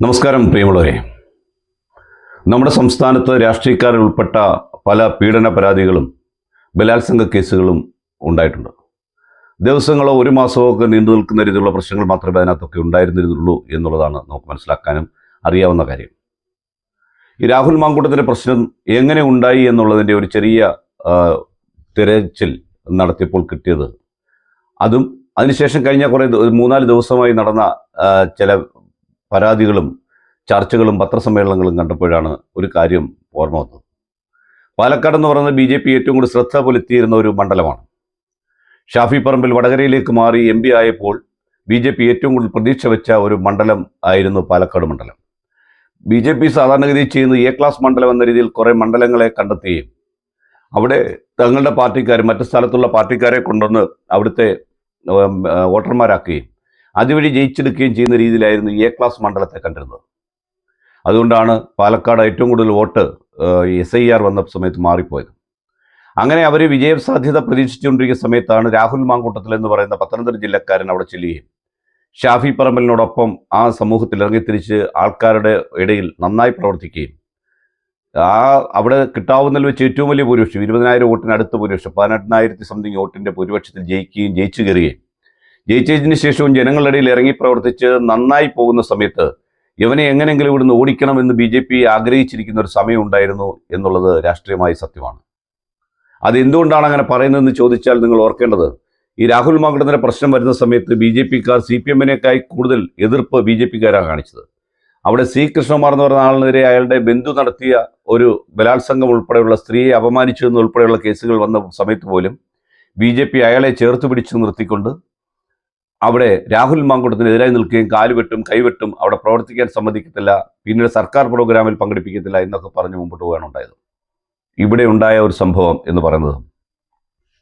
നമസ്കാരം പ്രിയമുള്ളവരെ. നമ്മുടെ സംസ്ഥാനത്ത് രാഷ്ട്രീയക്കാരിൽ ഉൾപ്പെട്ട പല പീഡന പരാതികളും ബലാത്സംഗ കേസുകളും ഉണ്ടായിട്ടുണ്ട്. ദിവസങ്ങളോ ഒരു മാസമോ ഒക്കെ നീണ്ടു നിൽക്കുന്ന രീതിയിലുള്ള പ്രശ്നങ്ങൾ മാത്രമേ അതിനകത്തൊക്കെ ഉണ്ടായിരുന്നിരുന്നുള്ളൂ എന്നുള്ളതാണ് നമുക്ക് മനസ്സിലാക്കാനും അറിയാവുന്ന കാര്യം. ഈ രാഹുൽ മാങ്കൂട്ടത്തിൻ്റെ പ്രശ്നം എങ്ങനെ ഉണ്ടായി എന്നുള്ളതിൻ്റെ ഒരു ചെറിയ തിരച്ചിൽ നടത്തിയപ്പോൾ കിട്ടിയത്, അതും അതിനുശേഷം കഴിഞ്ഞ കുറേ 3-4 ദിവസമായി നടന്ന ചില പരാതികളും ചർച്ചകളും പത്രസമ്മേളനങ്ങളും കണ്ടപ്പോഴാണ് ഒരു കാര്യം ഓർമ്മ വന്നത്. പാലക്കാട് എന്ന് പറയുന്നത് BJP ഏറ്റവും കൂടുതൽ ശ്രദ്ധ പുലർത്തിയിരുന്ന ഒരു മണ്ഡലമാണ്. ഷാഫി പറമ്പിൽ വടകരയിലേക്ക് മാറി MP ആയപ്പോൾ BJP ഏറ്റവും കൂടുതൽ പ്രതീക്ഷ വെച്ച ഒരു മണ്ഡലം ആയിരുന്നു പാലക്കാട് മണ്ഡലം. BJP സാധാരണഗതിയിൽ ചെയ്യുന്നത് A ക്ലാസ് മണ്ഡലം എന്ന രീതിയിൽ കുറേ മണ്ഡലങ്ങളെ കണ്ടെത്തുകയും അവിടെ തങ്ങളുടെ പാർട്ടിക്കാർ മറ്റു സ്ഥലത്തുള്ള പാർട്ടിക്കാരെ കൊണ്ടുവന്ന് അവിടുത്തെ വോട്ടർമാരാക്കുകയും അതുവഴി ജയിച്ചെടുക്കുകയും ചെയ്യുന്ന രീതിയിലായിരുന്നു A ക്ലാസ് മണ്ഡലത്തെ കണ്ടിരുന്നത്. അതുകൊണ്ടാണ് പാലക്കാട് ഏറ്റവും കൂടുതൽ വോട്ട് SIR വന്ന സമയത്ത് മാറിപ്പോയത്. അങ്ങനെ അവർ വിജയസാധ്യത പ്രതീക്ഷിച്ചുകൊണ്ടിരിക്കുന്ന സമയത്താണ് രാഹുൽ മാങ്കൂട്ടത്തിൽ എന്ന് പറയുന്ന പത്തനംതിട്ട ജില്ലക്കാരൻ അവിടെ ചെല്ലുകയും ഷാഫി പറമ്പലിനോടൊപ്പം ആ സമൂഹത്തിൽ ഇറങ്ങിത്തിരിച്ച് ആൾക്കാരുടെ ഇടയിൽ നന്നായി പ്രവർത്തിക്കുകയും അവിടെ കിട്ടാവുന്നതിൽ വെച്ച് ഏറ്റവും വലിയ ഭൂരിപക്ഷം 20,000 വോട്ടിന് അടുത്ത ഭൂരിപക്ഷം 18,000 സംതിങ് വോട്ടിൻ്റെ ഭൂരിപക്ഷത്തിൽ ജയിക്കുകയും ജയിച്ചു കയറുകയും ജയിച്ചതിന് ശേഷവും ജനങ്ങളുടെ ഇടയിൽ ഇറങ്ങി പ്രവർത്തിച്ച് നന്നായി പോകുന്ന സമയത്ത് ഇവനെ എങ്ങനെയെങ്കിലും ഇവിടുന്ന് ഓടിക്കണമെന്ന് BJP ആഗ്രഹിച്ചിരിക്കുന്ന ഒരു സമയം ഉണ്ടായിരുന്നു എന്നുള്ളത് രാഷ്ട്രീയമായ സത്യമാണ്. അതെന്തുകൊണ്ടാണ് അങ്ങനെ പറയുന്നതെന്ന് ചോദിച്ചാൽ നിങ്ങൾ ഓർക്കേണ്ടത്, ഈ രാഹുൽ മാങ്കൂട്ടത്തിൻ്റെ പ്രശ്നം വരുന്ന സമയത്ത് BJPക്കാർ CPM-നേക്കായി കൂടുതൽ എതിർപ്പ് BJPക്കാരാണ് കാണിച്ചത്. അവിടെ C കൃഷ്ണകുമാർ എന്ന് പറയുന്ന ആളിനെതിരെ അയാളുടെ ബന്ധു നടത്തിയ ഒരു ബലാത്സംഗം ഉൾപ്പെടെയുള്ള സ്ത്രീയെ അപമാനിച്ചു എന്നുൾപ്പെടെയുള്ള കേസുകൾ വന്ന സമയത്ത് പോലും BJP അയാളെ ചേർത്ത് പിടിച്ച് നിർത്തിക്കൊണ്ട് അവിടെ രാഹുൽ മാങ്കൂട്ടത്തിനെതിരായി നിൽക്കുകയും കാലുവെട്ടും കൈവെട്ടും അവിടെ പ്രവർത്തിക്കാൻ സമ്മതിക്കത്തില്ല, പിന്നീട് സർക്കാർ പ്രോഗ്രാമിൽ പങ്കെടുപ്പിക്കത്തില്ല എന്നൊക്കെ പറഞ്ഞ് മുമ്പോട്ട് പോവുകയാണ് ഉണ്ടായത്. ഇവിടെ ഉണ്ടായ ഒരു സംഭവം എന്ന് പറയുന്നത്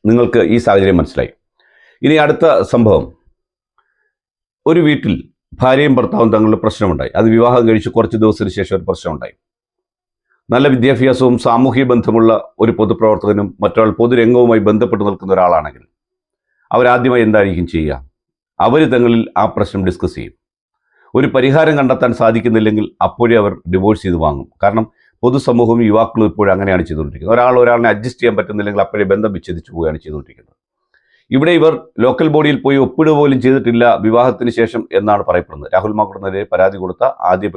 നിങ്ങൾക്ക് ഈ സാഹചര്യം മനസ്സിലായി. ഇനി അടുത്ത സംഭവം, ഒരു വീട്ടിൽ ഭാര്യയും ഭർത്താവും തങ്ങളുടെ പ്രശ്നമുണ്ടായി. അത് വിവാഹം കഴിച്ച് കുറച്ച് ദിവസത്തിന് ശേഷം ഒരു പ്രശ്നമുണ്ടായി. നല്ല വിദ്യാഭ്യാസവും സാമൂഹിക ബന്ധമുള്ള ഒരു പൊതുപ്രവർത്തകനും മറ്റൊരാൾ പൊതുരംഗവുമായി ബന്ധപ്പെട്ട് നിൽക്കുന്ന ഒരാളാണെങ്കിൽ അവരാദ്യമായി എന്തായിരിക്കും ചെയ്യുക? അവർ തങ്ങളിൽ ആ പ്രശ്നം ഡിസ്കസ് ചെയ്യും. ഒരു പരിഹാരം കണ്ടെത്താൻ സാധിക്കുന്നില്ലെങ്കിൽ അപ്പോഴേ അവർ ഡിവോഴ്സ് ചെയ്ത് വാങ്ങും. കാരണം പൊതുസമൂഹവും യുവാക്കളും ഇപ്പോഴും അങ്ങനെയാണ് ചെയ്തുകൊണ്ടിരിക്കുന്നത്. ഒരാളിനെ അഡ്ജസ്റ്റ് ചെയ്യാൻ പറ്റുന്നില്ലെങ്കിൽ അപ്പോഴേ ബന്ധം വിച്ഛേദിച്ചു പോവുകയാണ് ചെയ്തുകൊണ്ടിരിക്കുന്നത്. ഇവിടെ ഇവർ ലോക്കൽ ബോഡിയിൽ പോയി ഒപ്പിടുക പോലും ചെയ്തിട്ടില്ല വിവാഹത്തിന് ശേഷം എന്നാണ് പറയപ്പെടുന്നത്. രാഹുൽ മാങ്കൂട്ടത്തിനെതിരെ പരാതി കൊടുത്ത ആദ്യ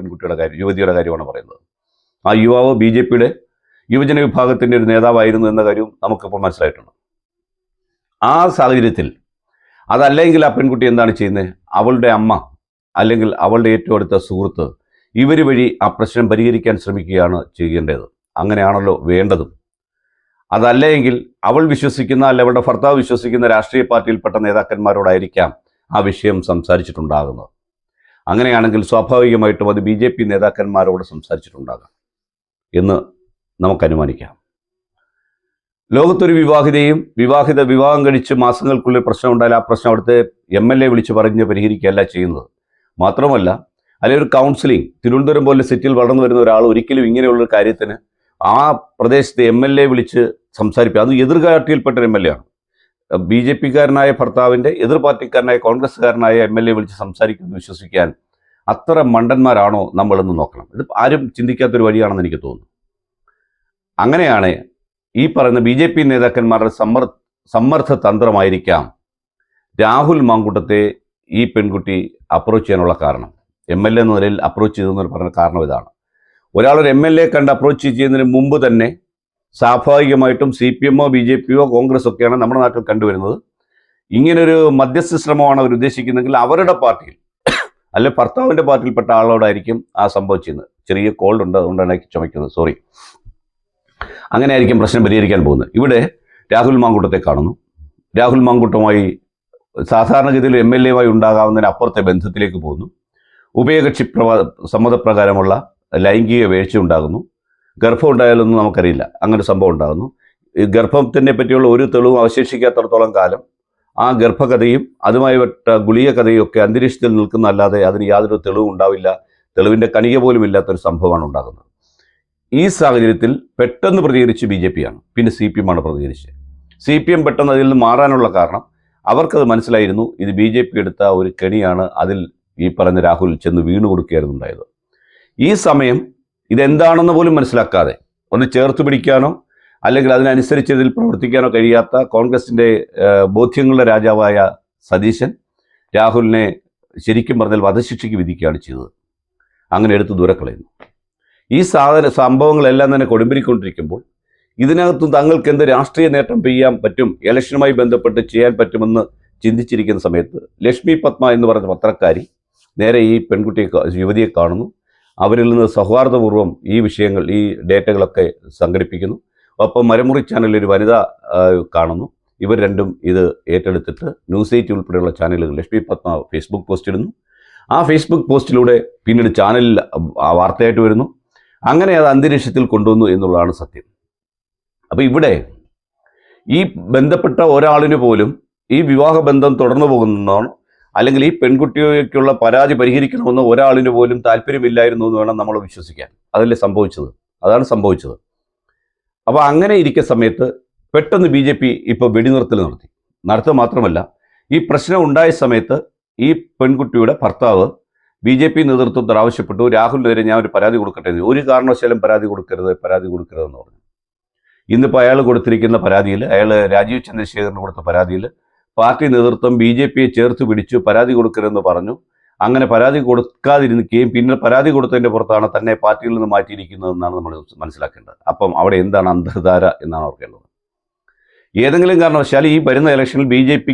യുവതിയുടെ കാര്യമാണ് പറയുന്നത്. ആ യുവാവ് BJPയുടെ യുവജന വിഭാഗത്തിൻ്റെ ഒരു നേതാവായിരുന്നു എന്ന കാര്യവും നമുക്കിപ്പോൾ മനസ്സിലായിട്ടുണ്ട്. ആ സാഹചര്യത്തിൽ അതല്ലെങ്കിൽ ആ പെൺകുട്ടി എന്താണ് ചെയ്യുന്നത്? അവളുടെ അമ്മ അല്ലെങ്കിൽ അവളുടെ ഏറ്റവും അടുത്ത സുഹൃത്ത് ഇവർ വഴി ആ പ്രശ്നം പരിഹരിക്കാൻ ശ്രമിക്കുകയാണ് ചെയ്യേണ്ടത്. അങ്ങനെയാണല്ലോ വേണ്ടതും. അതല്ലെങ്കിൽ അവൾ വിശ്വസിക്കുന്ന അല്ല അവളുടെ ഭർത്താവ് വിശ്വസിക്കുന്ന രാഷ്ട്രീയ പാർട്ടിയിൽപ്പെട്ട നേതാക്കന്മാരോടായിരിക്കാം ആ വിഷയം സംസാരിച്ചിട്ടുണ്ടാകുന്നത്. അങ്ങനെയാണെങ്കിൽ സ്വാഭാവികമായിട്ടും അത് BJP നേതാക്കന്മാരോട് സംസാരിച്ചിട്ടുണ്ടാകാം എന്ന് നമുക്ക് അനുമാനിക്കാം. ലോകത്തൊരു വിവാഹം കഴിച്ച് മാസങ്ങൾക്കുള്ളിൽ പ്രശ്നം ഉണ്ടായാൽ ആ പ്രശ്നം അവിടുത്തെ MLA വിളിച്ച് പറഞ്ഞ് പരിഹരിക്കുകയല്ല ചെയ്യുന്നത്. മാത്രമല്ല അല്ലെങ്കിൽ ഒരു കൗൺസിലിംഗ്, തിരുവനന്തപുരം പോലെ സിറ്റിയിൽ വളർന്നു വരുന്ന ഒരാൾ ഒരിക്കലും ഇങ്ങനെയുള്ളൊരു കാര്യത്തിന് ആ പ്രദേശത്തെ MLA വിളിച്ച് സംസാരിക്കുക. അത് എതിർ പാർട്ടിയിൽപ്പെട്ട MLA ആണ്. BJPക്കാരനായ ഭർത്താവിൻ്റെ എതിർ പാർട്ടിക്കാരനായ കോൺഗ്രസ്സുകാരനായ MLA വിളിച്ച് സംസാരിക്കുന്നത് വിശ്വസിക്കാൻ അത്ര മണ്ടന്മാരാണോ നമ്മളെന്ന് നോക്കണം. ഇത് ആരും ചിന്തിക്കാത്തൊരു വഴിയാണെന്ന് എനിക്ക് തോന്നുന്നു. അങ്ങനെയാണ് ഈ പറയുന്ന BJP നേതാക്കന്മാരുടെ സമ്മർദ്ദ തന്ത്രമായിരിക്കാം രാഹുൽ മാങ്കൂട്ടത്തെ ഈ പെൺകുട്ടി അപ്രോച്ച് ചെയ്യാനുള്ള കാരണം. MLA എന്ന നിലയിൽ അപ്രോച്ച് ചെയ്തെന്ന് പറഞ്ഞ കാരണം ഇതാണ്. ഒരാളൊരു MLA കണ്ട് അപ്രോച്ച് ചെയ്യുന്നതിന് മുമ്പ് തന്നെ സ്വാഭാവികമായിട്ടും CPM-ഓ BJP-യോ കോൺഗ്രസ് ഒക്കെയാണ് നമ്മുടെ നാട്ടിൽ കണ്ടുവരുന്നത്. ഇങ്ങനൊരു മധ്യസ്ഥ ശ്രമമാണ് അവർ ഉദ്ദേശിക്കുന്നതെങ്കിൽ അവരുടെ പാർട്ടിയിൽ അല്ലെ ഭർത്താവിൻ്റെ പാർട്ടിയിൽപ്പെട്ട ആളോടായിരിക്കും ആ സംഭവം ചെയ്യുന്നത്. ചെറിയ കോൾഡ് ഉണ്ട്, അതുകൊണ്ടാണ് എനിക്ക് ചുമയ്ക്കുന്നത്, സോറി. അങ്ങനെ ആയിരിക്കും പ്രശ്നം പരിഹരിക്കാൻ പോകുന്നത്. ഇവിടെ രാഹുൽ മാങ്കൂട്ടത്തെ കാണുന്നു. രാഹുൽ മാങ്കൂട്ടവുമായി സാധാരണഗതിയിൽ MLA-യുമായി ഉണ്ടാകാവുന്നതിനപ്പുറത്തെ ബന്ധത്തിലേക്ക് പോകുന്നു. ഉഭയകക്ഷി സമ്മതപ്രകാരമുള്ള ലൈംഗിക വീഴ്ച ഉണ്ടാകുന്നു. ഗർഭം ഉണ്ടായാലൊന്നും നമുക്കറിയില്ല, അങ്ങനെ സംഭവം ഉണ്ടാകുന്നു. ഈ ഗർഭത്തിനെ പറ്റിയുള്ള ഒരു തെളിവും അവശേഷിക്കാത്തടത്തോളം കാലം ആ ഗർഭകഥയും അതുമായി വിട്ട ഗുളിക കഥയും ഒക്കെ അന്തരീക്ഷത്തിൽ നിൽക്കുന്നതല്ലാതെ അതിന് യാതൊരു തെളിവും ഉണ്ടാവില്ല. തെളിവിൻ്റെ കണിക പോലും ഇല്ലാത്തൊരു സംഭവമാണ് ഉണ്ടാകുന്നത്. ഈ സാഹചര്യത്തിൽ പെട്ടെന്ന് പ്രതികരിച്ച് BJP-യാണ്, പിന്നെ CPM-ആണ് പ്രതികരിച്ചത്. CPM പെട്ടെന്ന് അതിൽ നിന്ന് മാറാനുള്ള കാരണം അവർക്കത് മനസ്സിലായിരുന്നു, ഇത് BJP എടുത്ത ഒരു കെണിയാണ്, അതിൽ ഈ പറഞ്ഞ രാഹുൽ ചെന്ന് വീണു കൊടുക്കുകയായിരുന്നു ഉണ്ടായത്. ഈ സമയം ഇതെന്താണെന്ന് പോലും മനസ്സിലാക്കാതെ ഒന്ന് ചേർത്ത് പിടിക്കാനോ അല്ലെങ്കിൽ അതിനനുസരിച്ച് ഇതിൽ പ്രവർത്തിക്കാനോ കഴിയാത്ത കോൺഗ്രസിൻ്റെ ബോധ്യങ്ങളുടെ രാജാവായ സതീശൻ രാഹുലിനെ ശരിക്കും പറഞ്ഞാൽ വധശിക്ഷയ്ക്ക് വിധിക്കുകയാണ് ചെയ്തത്. അങ്ങനെ എടുത്ത് ദൂരക്കളയുന്നു. ഈ സംഭവങ്ങളെല്ലാം തന്നെ കൊടുമ്പിരിക്കൊണ്ടിരിക്കുമ്പോൾ ഇതിനകത്തും തങ്ങൾക്ക് എന്ത് രാഷ്ട്രീയ നേട്ടം ചെയ്യാൻ പറ്റും, ഇലക്ഷനുമായി ബന്ധപ്പെട്ട് ചെയ്യാൻ പറ്റുമെന്ന് ചിന്തിച്ചിരിക്കുന്ന സമയത്ത് ലക്ഷ്മി പത്മ എന്ന് പറഞ്ഞ പത്രക്കാരി നേരെ ഈ യുവതിയെ കാണുന്നു. അവരിൽ നിന്ന് സൗഹാർദ്ദപൂർവ്വം ഈ വിഷയങ്ങൾ, ഈ ഡേറ്റകളൊക്കെ സംഘടിപ്പിക്കുന്നു. ഒപ്പം മരമുറി ചാനലിൽ ഒരു വനിത കാണുന്നു. ഇവർ രണ്ടും ഇത് ഏറ്റെടുത്തിട്ട് ന്യൂസ് 8 ഉൾപ്പെടെയുള്ള ചാനലുകൾ ലക്ഷ്മി പത്മ ഫേസ്ബുക്ക് പോസ്റ്റ് ഇടുന്നു. ആ ഫേസ്ബുക്ക് പോസ്റ്റിലൂടെ പിന്നീട് ചാനലിൽ വാർത്തയായിട്ട് വരുന്നു. അങ്ങനെ അത് അന്തരീക്ഷത്തിൽ കൊണ്ടുവന്നു എന്നുള്ളതാണ് സത്യം. അപ്പോൾ ഇവിടെ ഈ ബന്ധപ്പെട്ട ഒരാളിന് പോലും ഈ വിവാഹബന്ധം തുടർന്നു പോകുന്നതാണോ അല്ലെങ്കിൽ ഈ പെൺകുട്ടിക്കുള്ള പരാതി പരിഹരിക്കണമെന്ന് ഒരാളിന് പോലും താല്പര്യമില്ലായിരുന്നു എന്ന് വേണം നമ്മൾ വിശ്വസിക്കാൻ. അതല്ലേ സംഭവിച്ചത്? അതാണ് സംഭവിച്ചത്. അപ്പോൾ അങ്ങനെ ഇരിക്കുന്ന സമയത്ത് പെട്ടെന്ന് BJP ഇപ്പോൾ വെടിനിർത്തൽ നടത്തുക മാത്രമല്ല, ഈ പ്രശ്നം ഉണ്ടായ സമയത്ത് ഈ പെൺകുട്ടിയുടെ ഭർത്താവ് BJP നേതൃത്വത്തിൽ ആവശ്യപ്പെട്ടു, രാഹുലിനെതിരെ ഞാൻ ഒരു പരാതി കൊടുക്കട്ടെ. ഒരു കാരണവശാലും പരാതി കൊടുക്കരുതെന്ന് പറഞ്ഞു. ഇന്നിപ്പോൾ അയാൾ കൊടുത്തിരിക്കുന്ന പരാതിയിൽ, അയാൾ രാജീവ് ചന്ദ്രശേഖറിന് കൊടുത്ത പരാതിയിൽ പാർട്ടി നേതൃത്വം BJPയെ ചേർത്ത് പിടിച്ചു പരാതി കൊടുക്കരുതെന്ന് പറഞ്ഞു. അങ്ങനെ പരാതി കൊടുക്കാതിരിക്കുകയും പിന്നെ പരാതി കൊടുത്തതിൻ്റെ പുറത്താണ് തന്നെ പാർട്ടിയിൽ നിന്ന് മാറ്റിയിരിക്കുന്നതെന്നാണ് നമ്മൾ മനസ്സിലാക്കേണ്ടത്. അപ്പം അവിടെ എന്താണ് അന്തർധാര എന്നാണ് ഓർക്കേണ്ടത്. ഏതെങ്കിലും കാരണവശാൽ ഈ വരുന്ന ഇലക്ഷനിൽ BJP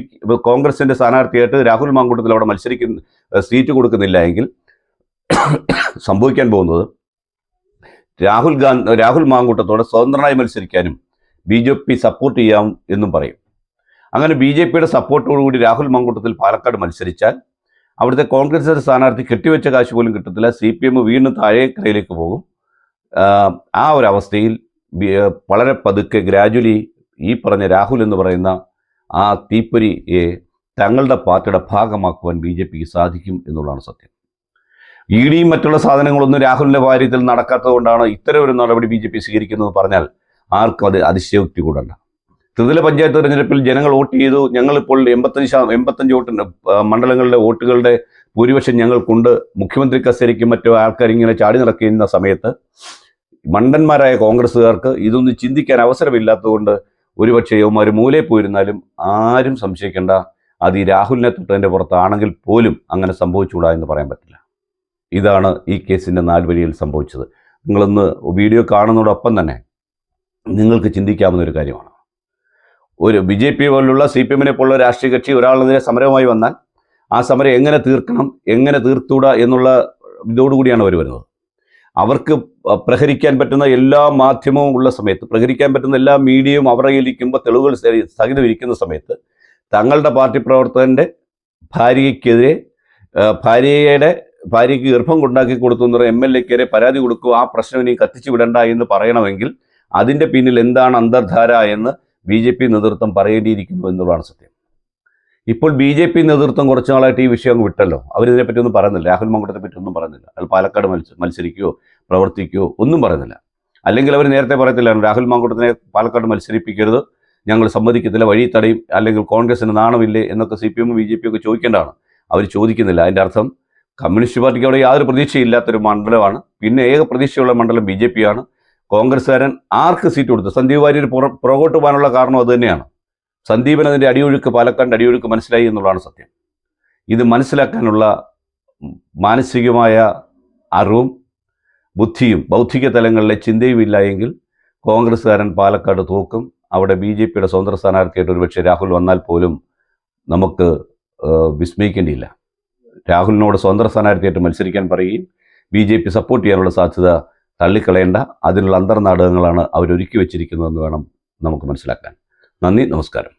കോൺഗ്രസിൻ്റെ സ്ഥാനാർത്ഥിയായിട്ട് രാഹുൽ മാങ്കൂട്ടത്തിൽ അവിടെ സീറ്റ് കൊടുക്കുന്നില്ല എങ്കിൽ സംഭവിക്കാൻ പോകുന്നത് രാഹുൽ മാങ്കൂട്ടത്തോടെ സ്വതന്ത്രനായി മത്സരിക്കാനും BJP സപ്പോർട്ട് ചെയ്യാം എന്നും പറയും. അങ്ങനെ BJPയുടെ സപ്പോർട്ടോടുകൂടി രാഹുൽ മാങ്കൂട്ടത്തിൽ പാലക്കാട് മത്സരിച്ചാൽ അവിടുത്തെ കോൺഗ്രസിൻ്റെ സ്ഥാനാർത്ഥി കെട്ടിവെച്ച കാശ് പോലും കിട്ടത്തില്ല. CPM വീണ്ടും താഴേക്കരയിലേക്ക് പോകും. ആ ഒരു അവസ്ഥയിൽ വളരെ പതുക്കെ ഗ്രാജുവലി ഈ പറഞ്ഞ രാഹുൽ എന്ന് പറയുന്ന ആ തീപ്പൊരിയെ തങ്ങളുടെ പാർട്ടിയുടെ ഭാഗമാക്കുവാൻ BJPക്ക് സാധിക്കും എന്നുള്ളതാണ് സത്യം. EDയും മറ്റുള്ള സാധനങ്ങളൊന്നും രാഹുലിൻ്റെ കാര്യത്തിൽ നടക്കാത്തതുകൊണ്ടാണ് ഇത്തരം ഒരു നടപടി BJP സ്വീകരിക്കുന്നതെന്ന് പറഞ്ഞാൽ ആർക്കും അത് അതിശയോക്തി കൂടണ്ട. ത്രിതല പഞ്ചായത്ത് തെരഞ്ഞെടുപ്പിൽ ജനങ്ങൾ വോട്ട് ചെയ്തു. ഞങ്ങളിപ്പോൾ 85 മണ്ഡലങ്ങളുടെ വോട്ടുകളുടെ ഭൂരിപക്ഷം ഞങ്ങൾക്കുണ്ട്. മുഖ്യമന്ത്രി കസേരയ്ക്കും മറ്റു ആൾക്കാർ ഇങ്ങനെ ചാടി നടക്കുന്ന സമയത്ത് മണ്ടന്മാരായ കോൺഗ്രസ്സുകാർക്ക് ഇതൊന്നും ചിന്തിക്കാൻ അവസരമില്ലാത്തതുകൊണ്ട് ഒരുപക്ഷെ യവന്മാർ മൂലയിൽ പോയിരുന്നാലും ആരും സംശയിക്കേണ്ട, അത് ഈ രാഹുലിനെ തൊട്ടതിൻ്റെ പുറത്താണെങ്കിൽ പോലും അങ്ങനെ സംഭവിച്ചുകൂടാ എന്ന് പറയാൻ പറ്റില്ല. ഇതാണ് ഈ കേസിൻ്റെ നാൾവഴിയിൽ സംഭവിച്ചത്. നിങ്ങളൊന്ന് വീഡിയോ കാണുന്നതോടൊപ്പം തന്നെ നിങ്ങൾക്ക് ചിന്തിക്കാവുന്ന ഒരു കാര്യമാണ്. ഒരു BJP പോലുള്ള CPMനെ പോലുള്ള രാഷ്ട്രീയ കക്ഷി ഒരാളെതിരെ സമരവുമായി വന്നാൽ ആ സമരം എങ്ങനെ തീർക്കണം, എങ്ങനെ തീർത്തൂടാ എന്നുള്ള ഇതോടുകൂടിയാണ് അവർ വരുന്നത്. അവർക്ക് പ്രഹരിക്കാൻ പറ്റുന്ന എല്ലാ മാധ്യമവും ഉള്ള സമയത്ത്, പ്രഹരിക്കാൻ പറ്റുന്ന എല്ലാ മീഡിയയും അവരുടെ കയ്യിലിരിക്കുമ്പോൾ, തെളിവുകൾ സഹിതം ഇരിക്കുന്ന സമയത്ത് തങ്ങളുടെ പാർട്ടി പ്രവർത്തകൻ്റെ ഭാര്യയ്ക്കെതിരെ ഭാര്യയ്ക്ക് ഗർഭം കൊണ്ടാക്കി കൊടുത്തു എന്ന് പറഞ്ഞ MLAക്കെതിരെ പരാതി കൊടുക്കുക, ആ പ്രശ്നം ഇനി കത്തിച്ചു വിടണ്ട എന്ന് പറയണമെങ്കിൽ അതിൻ്റെ പിന്നിൽ എന്താണ് അന്തർധാര എന്ന് BJP നേതൃത്വം പറയേണ്ടിയിരിക്കുന്നു എന്നുള്ളതാണ് സത്യം. ഇപ്പോൾ BJP നേതൃത്വം കുറച്ച് നാളായിട്ട് ഈ വിഷയം അങ്ങ് വിട്ടല്ലോ. അവരിതിനെപ്പറ്റി ഒന്നും പറയുന്നില്ല. രാഹുൽ മാങ്കൂട്ടത്തെ പറ്റി ഒന്നും പറയുന്നില്ല. അത് പാലക്കാട് മത്സരിക്കുകയോ പ്രവർത്തിക്കുകയോ ഒന്നും പറയുന്നില്ല. അല്ലെങ്കിൽ അവർ നേരത്തെ പറയത്തില്ല, രാഹുൽ മാങ്കൂട്ടത്തിനെ പാലക്കാട് മത്സരിപ്പിക്കരുത്, ഞങ്ങൾ സമ്മതിക്കത്തില്ല, വഴി തടയും, അല്ലെങ്കിൽ കോൺഗ്രസിന് നാണമില്ലേ എന്നൊക്കെ CPM BJP ഒക്കെ ചോദിക്കേണ്ടതാണ്. അവർ ചോദിക്കുന്നില്ല. അതിൻ്റെ അർത്ഥം കമ്മ്യൂണിസ്റ്റ് പാർട്ടിക്ക് അവിടെ യാതൊരു പ്രതീക്ഷയില്ലാത്തൊരു മണ്ഡലമാണ്. പിന്നെ ഏക പ്രതീക്ഷയുള്ള മണ്ഡലം BJP ആണ്. കോൺഗ്രസ്സുകാരൻ ആർക്ക് സീറ്റ് കൊടുത്തു? സന്ദീപ് വാര്യർ പുറകോട്ട് പോകാനുള്ള കാരണം അതുതന്നെയാണ്. സന്ദീപൻ അതിൻ്റെ പാലക്കാടിൻ്റെ അടിയൊഴുക്ക് മനസ്സിലായി എന്നുള്ളതാണ് സത്യം. ഇത് മനസ്സിലാക്കാനുള്ള മാനസികമായ അറിവും ബുദ്ധിയും ബൗദ്ധിക തലങ്ങളിലെ ചിന്തയും ഇല്ല എങ്കിൽ കോൺഗ്രസ്സുകാരൻ പാലക്കാട് തോക്കും. അവിടെ BJPയുടെ സ്വതന്ത്ര സ്ഥാനാർത്ഥിയായിട്ട് ഒരുപക്ഷെ രാഹുൽ വന്നാൽ പോലും നമുക്ക് വിസ്മയിക്കേണ്ടിയില്ല. രാഹുലിനോട് സ്വതന്ത്ര സ്ഥാനാർത്ഥിയായിട്ട് മത്സരിക്കാൻ പറയുകയും BJP സപ്പോർട്ട് ചെയ്യാനുള്ള സാധ്യത തള്ളിക്കളയേണ്ട, അതിനുള്ള അന്തർനാടകങ്ങളാണ് അവരൊരുക്കി വെച്ചിരിക്കുന്നതെന്ന് വേണം നമുക്ക് മനസ്സിലാക്കാൻ. നന്ദി, നമസ്കാരം.